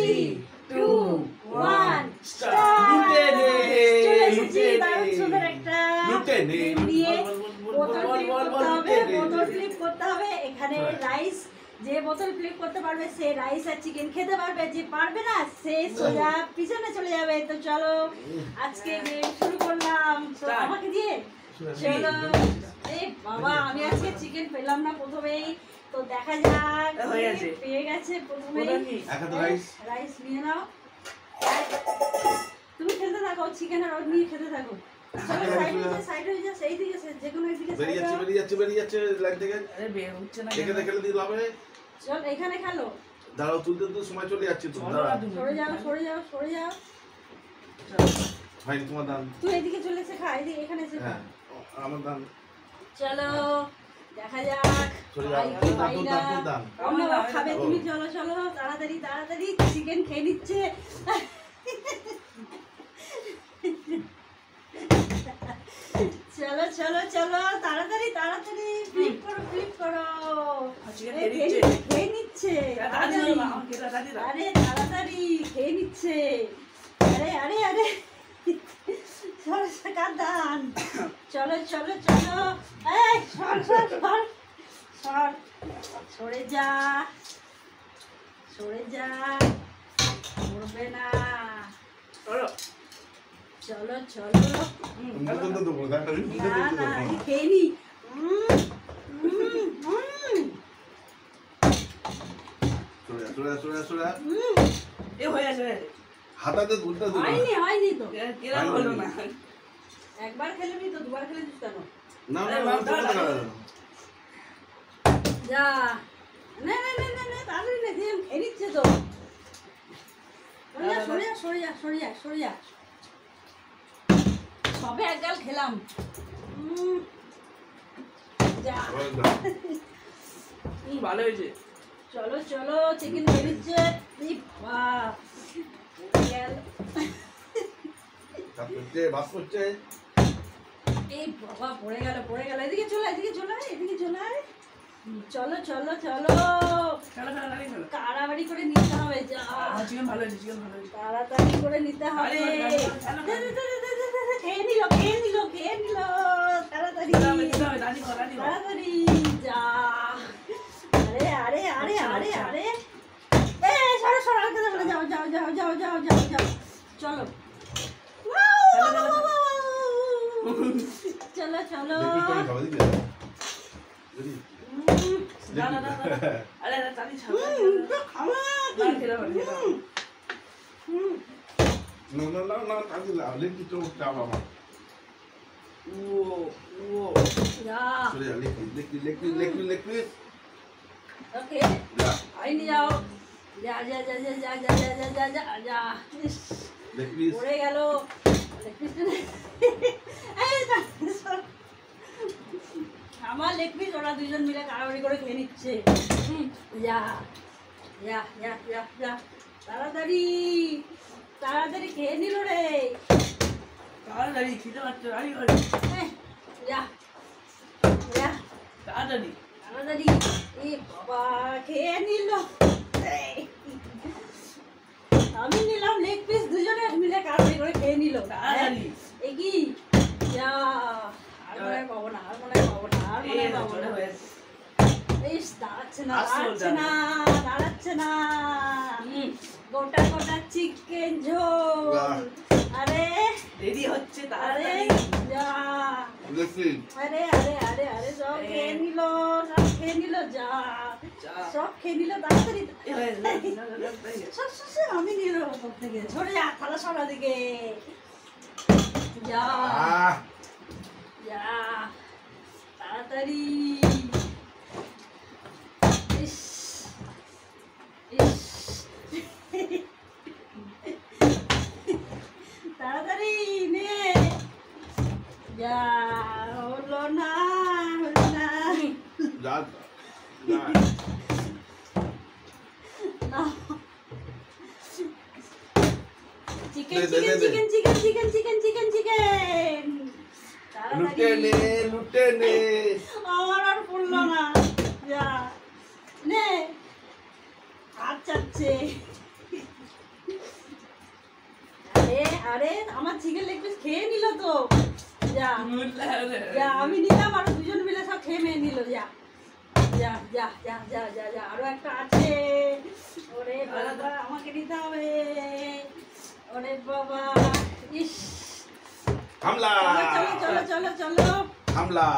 3, 2, 1 start. চলে এসেছি দারুণ সুন্দর একটা গেম নিয়ে। বোতল ফ্লিপ করতে হবে। এখানে রাইস, যে বোতল ফ্লিপ করতে পারবে সে রাইস আর চিকেন খেতে পারবে, যে পারবে না সে সোজা পিছনে চলে যাবে। তো চলো আজকে গেম শুরু করলাম। তো আমাকে দিয়ে চলো। এই বাবা, আমি আজকে চিকেন পেলাম না প্রথমেই, তো দেখা যাক। পেয়ে গেছে প্রথমেই রাইস নিয়ে নাও। তুমি খেতে থাকো, চিকেন আর নিয়ে খেতে থাকো। সাইড হয়ে যা, সেই দিকে যে কোনো একদিকে বেরিয়ে যাচ্ছে লাইন থেকে। আরে বের হচ্ছে না, এখানে খেলে দিতে হবে। চল এখানে খেলো। দাঁড়াও, তুলতে তো সময় চলে যাচ্ছে। তো সরে যাও। ভাই তোমার দান। তুই এদিকে চলে এসে খা, এদিকে এখানে এসে খা। আমার দান। চলো দেখা যাক। খাবে তুমি? চলো তাড়াতাড়ি চিকেন খেয়ে নিচ্ছে। চলো তাড়াতাড়ি ফ্লিপ করো। খেয়ে নিচ্ছে। আরে তাড়াতাড়ি খেয়ে নিচ্ছে। আরে কাদান। চলো এই সর সরে যা করবে না। চলো না খেয়ে নি। হয়নি তো। একবার খেলে নি তো, দুবার খেলে দিস কেন? যা না তাড়াতাড়ি না, খেয়ে নিচ্ছে তো। সরে যা। সবে এক গাল খেলাম। যা ভালো হয়েছে। চলো চিকেন খেয়ে নিচ্ছে। এই বাবা পড়ে গেল। এদিকে চলে চলো কাড়াবাড়ি করে নিতে হবে। যা তাড়াতাড়ি করে নিতে হবে। খেয়ে নিল তাড়াতাড়ি যা। আরে সরো আগে যাও। চলো পড়ে গেল। আমার লেগ পিস ওরা দুজন মিলে কাড়াকাড়ি করে খেয়ে নিচ্ছে। যা তাড়াতাড়ি খেয়ে নিল রে। তাড়াতাড়ি খেতে পারছো? তাড়াতাড়ি এই বাবা খেয়ে নিল। আমি নিলাম লেগ পিস, দুজনে মিলে কাড়াকাড়ি করে খেয়ে নিল। কি যা, আর মনে পাবো না। দাঁড়াচ্ছে না। গোটা চিকেন ঝোল। আরে দেরি হচ্ছে। আরে সব খেয়ে নিল। যা সব খেয়ে নিল তাড়াতাড়ি। আমি নিয়ে নেবো সব থেকে। সরে যা, থালা সরা দিকে। যা তাড়াতাড়ি। তাড়াতাড়ি নে। যা হলো না। চিকেন লুটে নে। আমার আর পড়লো না। যা নে। হাত চাচ্ছে। আরে আমার চিকেন লেগ পিস খেয়ে নিল তো যা মুল্লা রে। যা আমি নিলাম আর দুজন মিলে সব খেয়ে মেয়ে নিল যা যা যা যা যা যা যা আরো একটা আছে ওরে বাবা আমাকে নিতে হবে ওরে বাবা ইস হামলা চলো চলো চলো চলো হামলা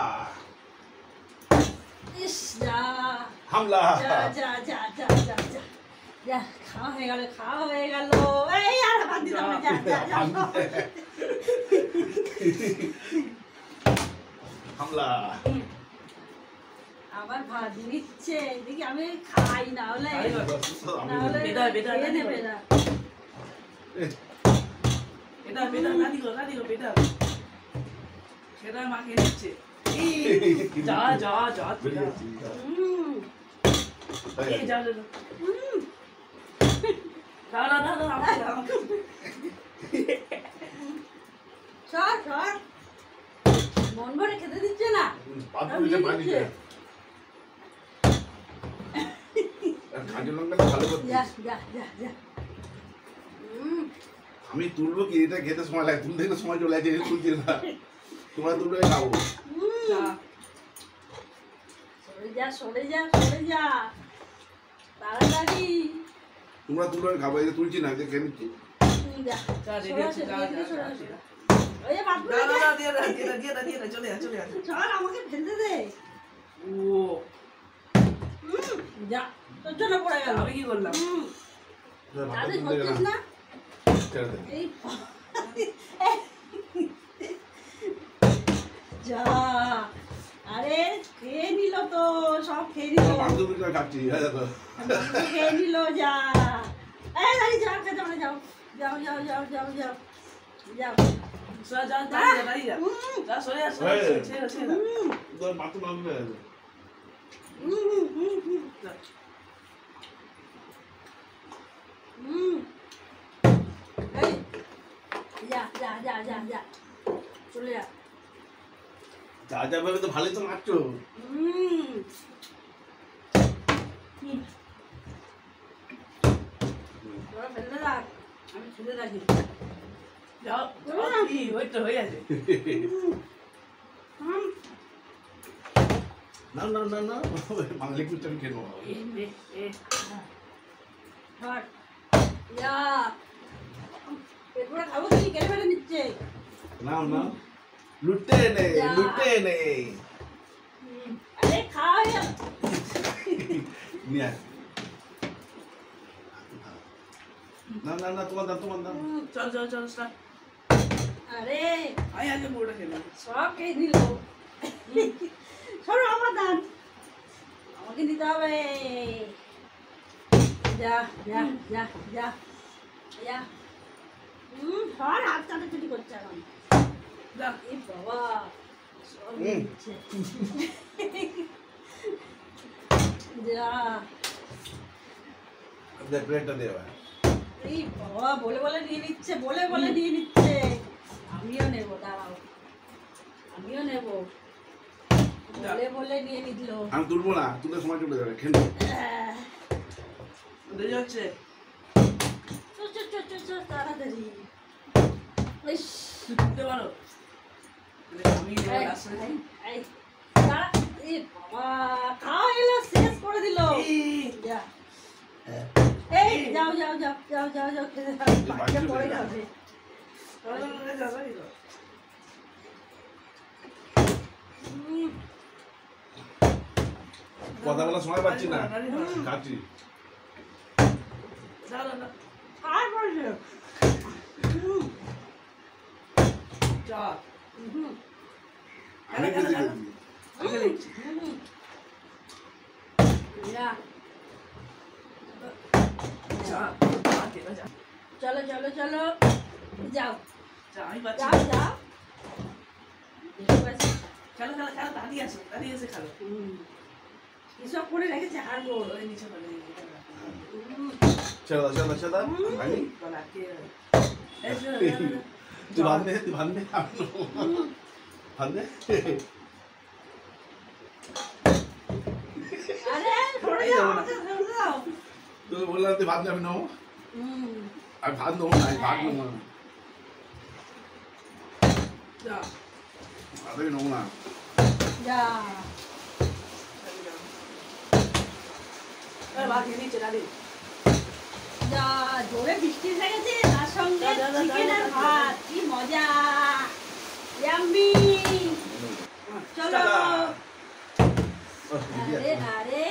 ইস যা হামলা যা যা যা যা যা যা যা খাওয়া হয়ে গেল খাওয়া হয়ে গেল এই আর বাদ দিতে হবে যা যা যা হামলা আবার ভাত দিচ্ছে দেখি আমি খাই না হলে না হলে বেটা, বেটা, খেয়ে বেটা, নেবে বেটা। না এটা বেটা দাদি গো বেটা। সেটা মাকে দিচ্ছে। যা যা যা যা। হুম এই যা যা। হুম না না না না আমাকে সর সর মন ভরে খেতে দিচ্ছে না পাতুরিতে পানি দে কাঁচা লঙ্কাটা ভালো করতে যা যা যা যা আমি তুলবো কি এটা খেতে সময় লাগে তুলতে গেলে সময় চলে যাচ্ছে তুলছি না তোমরা তুলবে খাবো যা। সরে যা সরে যা সরে যা তাড়াতাড়ি তোমরা তুলবে খাবো এই যে তুলছি না এই যে খেয়ে নিচ্ছি যা যা রেডি সরে আছে আসো, যা এদিকে যা। সরে আসো। ওই যে বাথরুমে না না যা। না দিয়ে দে দিয়ে দে চলে যা চলে যা। চল আমাকে ফেলতে দে ও যা তোর জন্য পড়ে গেল আমি কি করলাম? তাহলে হচ্ছিস না ছেড়ে দে এই যা আরে খেয়ে নিল তো সব খেয়ে নিল বান্ধবীটা খাচ্ছি খেয়ে নিল যা এই দাঁড়িয়ে যাও খেতে মানে যাও যাও যাও যাও যাও যাও যাও যা যা দাঁড়িয়ে যা যা সরে যা সরে যা ছেড়ে ছেড়ে তোর মাথা মারবে যা। এই যা যা যা যা যা চলে যা যা যা ভাবে তো ভালোই তো মারছো তোরা ফেলতে রাখ আমি ছুলে রাখি যাও কি ওই তো হয়ে আছে। না না না না বাঙালি কুচি আমি খেয়ে নেবো ধর যা পেটপুরা খাবো কি কেটে ফেলে নিচ্ছে না না লুটে নেই যা। লুটে নেই আরে খাওয়া হয়ে গেল নিয়ে আয়। না না না তোমার দাম তোমার দাম চল চল চল স্টার্ট। আরে আমি আগে পুরোটা খেলাম। সব খেয়ে নিল সরো আমার দান আমাকে নিতে হবে যা যা যা যা যা সর হাত চাটাচুটি করছে এখন যা এই বাবা সব নিচ্ছে যা দে প্লেটটা দে এবার এই বাবা বলে বলে নিয়ে নিচ্ছে বলে বলে নিয়ে নিচ্ছে আমিও নেবো দাঁড়াও আমিও নেবো বলে বলে নিয়ে নিল আমি তুলবো না তুলে সময় চলে যাবে খেয়ে নেবো। দেরি হচ্ছে। তাড়াতাড়ি ইস, তুলতে পারো? আমি এই, আসলে এই, দাঁড়া, এ বাবা, খাওয়া এলো, শেষ করে দিল। যা। এই, যাও, যাও, যাও, যাও, যাও, যাও, খেতে থাকো, বাচ্চা পড়ে যাবে। উম, কথা বলার সময় পাচ্ছি না খাচ্ছি আর বলছে? উম, উম, আমি খেতে গেছি উম, যা। চলো চলো চলো যাও আমি পাচ্ছি যাও যাও দেখতে পাচ্ছি। খেলো খেলো খেলো দাঁড়িয়ে আছে খেলো এসব করে রেখেছে হাড়গোড় ওই নিচে ফেলে ছেড়ে দাও ছেড়ে দাও ছেড়ে দাও ভাই তুই বাঁধে আমি নেবো। বাঁধে আরে সরে যাও আমাকে সরে যাও তুই বললাম তুই ভাত আমি নেবো আমি ভাত নেবো না আমি ভাত নেবো না যা আরে নোংরা যা ভাত খেয়ে নিচ্ছে দাদি যা জোরে বৃষ্টি এসে গেছে তার সঙ্গে যা, যা, যা, চিকেন যা, আর যা। ভাত কি মজা ইয়াম্মি চলো আরে আরে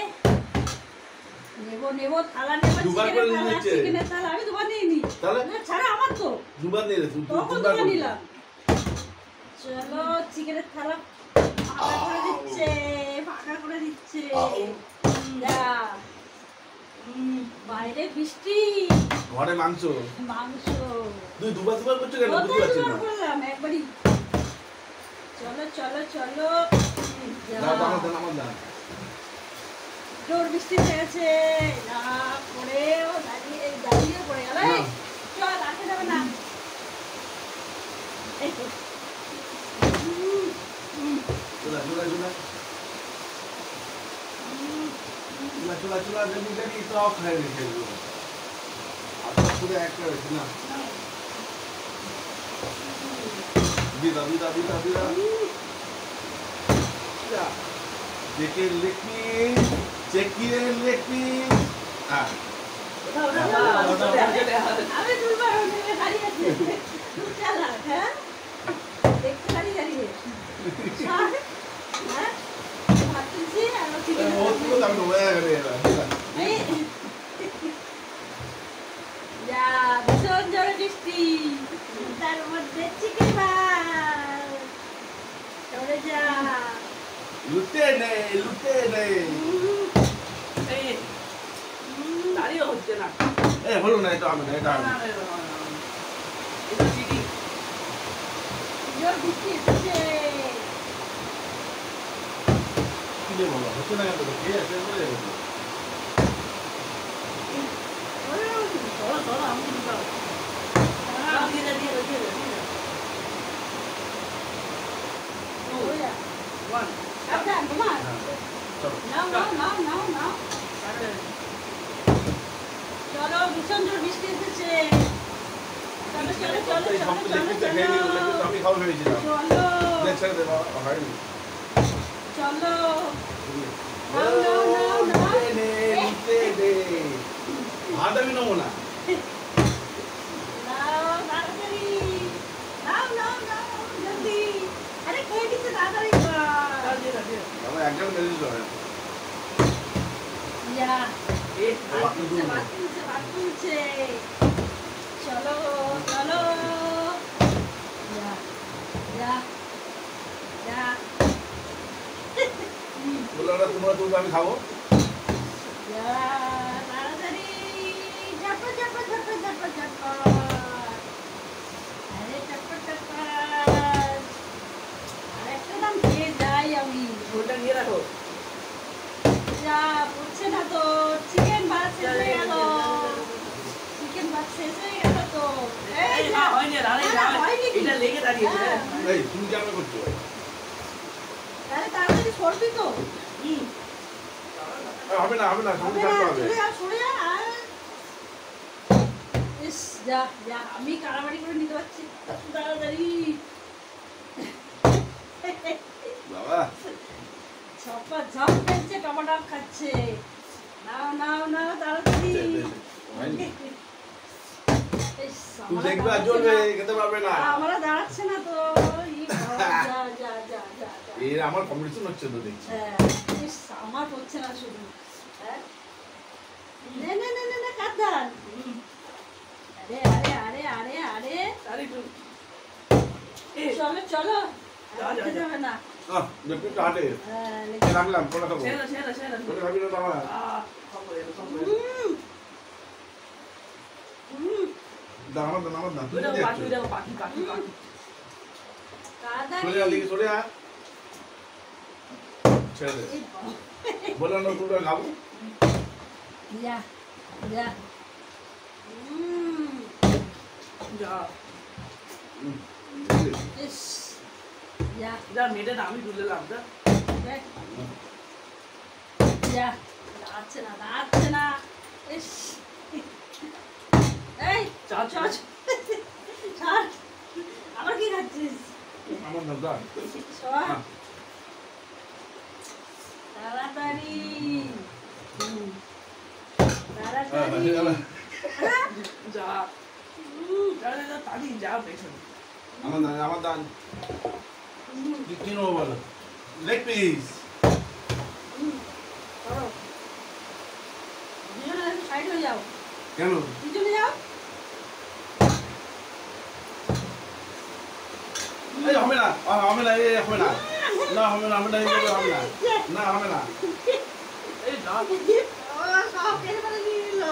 নেবো থালা নেবো দুবার করে নিচ্ছে। চিকেনের থালা আমি দুবার নিয়ে নি তাহলে? না ছাড়া আমার তো দুবার নিয়ে রে তুই তখন দুবার দুবার করবি। নিলাম চলো চিকেনের থালা ফাঁকা করে দিচ্ছে ফাঁকা করে দিচ্ছে যা বাইরে বৃষ্টি ঘরে মাংস মাংস তুই দুবার করছো কেন বুঝতে কোথায় পারছি দুবার না করলাম একবারই চলো চলো চলো যা। আমার না জোর বৃষ্টি হয়ে গেছে না পড়েও দাঁড়িয়ে পড়ে গেল এই, না। চল আসে যাবে না এই তো। চলা চলা চলা চলা চলা চলা লেবু লেবু সব খাই রেখে দেবো আপনার পুরো একটা হয়েছে না দিদা দিদা দিদা দিদা চেকের লেখি চেকিয়ে লেখি হ্যাঁ আমি দুবার ওখানে দাঁড়িয়ে আছি তুই চালাক হ্যাঁ দেখতে দাঁড়িয়ে ছাড়, হ্যাঁ ভাত তুলছি আর ও চিকেন যা ভীষণ জোরে বৃষ্টি তার মধ্যে চিকেন ভাত চলে যা লুটে নেই লুটে নেই দাঁড়িয়ে হচ্ছে না এ হলো না এটা হবে না এটা হবে না এটা চিঠি জোর বৃষ্টি এসেছে কি রে বাবা হচ্ছে না কেন কে আছে বলে চলো চলো আমি দিতে হবে দিয়ে দে দিয়ে দে দিয়ে দে ওয়ান আচ্ছা তোমার চলো নাও নাও নাও নাও নাও চলো ভীষণ জোর বৃষ্টি এসেছে চলো চলো চলো এই চলো সব চলো লেখতে খেয়ে নিয়ে চলো আমি খাওয়া ভেবেছিলাম চলো ছেড়ে দে বাবা হয়নি চলো নাও নাও নাও নাও লুটে নে লুটে দে ভাত আমি নেবো না নাও তাড়াতাড়ি নাও নাও নাও জলদি আরে খেয়ে দিচ্ছে তাড়াতাড়ি কর দিয়ে দে দিয়ে বাবা একজন মেরে দিতে হবে ইয়া এ ভাত তুলছে ভাত তুলছে চলো চলো ইয়া ইয়া ইয়া বললো ওরা তোমরা তুলবে আমি খাবো ইয়া তাড়াতাড়ি ঝাপা ঝাপা ঝাপা ঝাপা ঝাপা আরে ঝাপা ঝাপা আরেকটা দাম খেয়ে যাই আমি ওটা নিয়ে রাখো যা পড়ছে না তো চিকেন ভাত শেষ হয়ে গেল চিকেন ভাত শেষ হয়ে গেল তো এই এই না হয়নি আরে না, না, হয়নি কি? এটা লেগে দাঁড়িয়েছে হ্যাঁ। এই তুমি কেমন করছো আরে তাড়াতাড়ি সরবি তো হবে না হবে না হবে সঙ্গে না থাকতে হবে চলে যা সরে যা ইস যা যা আমি কাড়াবাড়ি করে নিতে পারছি তাড়াতাড়ি বাবা ছপা ঝপ ফেলছে টমাটম খাচ্ছে নাও নাও নাও তাড়াতাড়ি হয়নি ইস, তুই আমরা দেখবে আর দাঁড়াচ্ছি জ্বলবে না। খেতে পারবে না আমরা দাঁড়াচ্ছে না তো ই বাবা, যা যা যা যা যা। এর আমার কম্পিটিশন হচ্ছে তো দেখছি হ্যাঁ, ইস, আমার হচ্ছে না শুধু হ্যাঁ? নে নে নে নে নে কাঁদান আরে আরে আরে আরে আরে আরে একটু এ চলো চলো যা, যা, রাখতে যা। যাবে না দেখবি তো হাটে হ্যাঁ, লেগে- রাখলাম কোনটা খাবো ছেড়ে ছেড়ে ছেড়ে কোনটা খাবি না দাঁড়া খবর এলো খবর এলো হুম, হুম, দাঁড়া দাঁড়া না তুই ওইটা দেখছো পাখি দেখো পাখি পাখি পাখি কাঁদানি। সরে যা দেখি সরে যা ছেড়ে দে এই বাবা। বললাম না তোমরা খাবো যা, যা। হুম, যা ইস, যা, যা মেয়েটা না আমি তুললাম যা দেখ। যা, দাঁড়াচ্ছে না, দাঁড়াচ্ছে না। ইস। এই, চা চা চল, ছাড়। আবার কি খাচ্ছিস? আমার দাও দাও সর। তাড়াতাড়ি তাড়াতাড়ি যা যা যা তাড়ি যা পেছনে আমার দান কি নেবো বলো লেগ পিস করো দুজনে সাইড হয়ে যাও কেন পিছনে যাও এই হবে না হবে না এই হবে না না হবে না হবে না এই হবে না না হবে না এই যা ও সব কেটে ফেলে দিয়ে দিল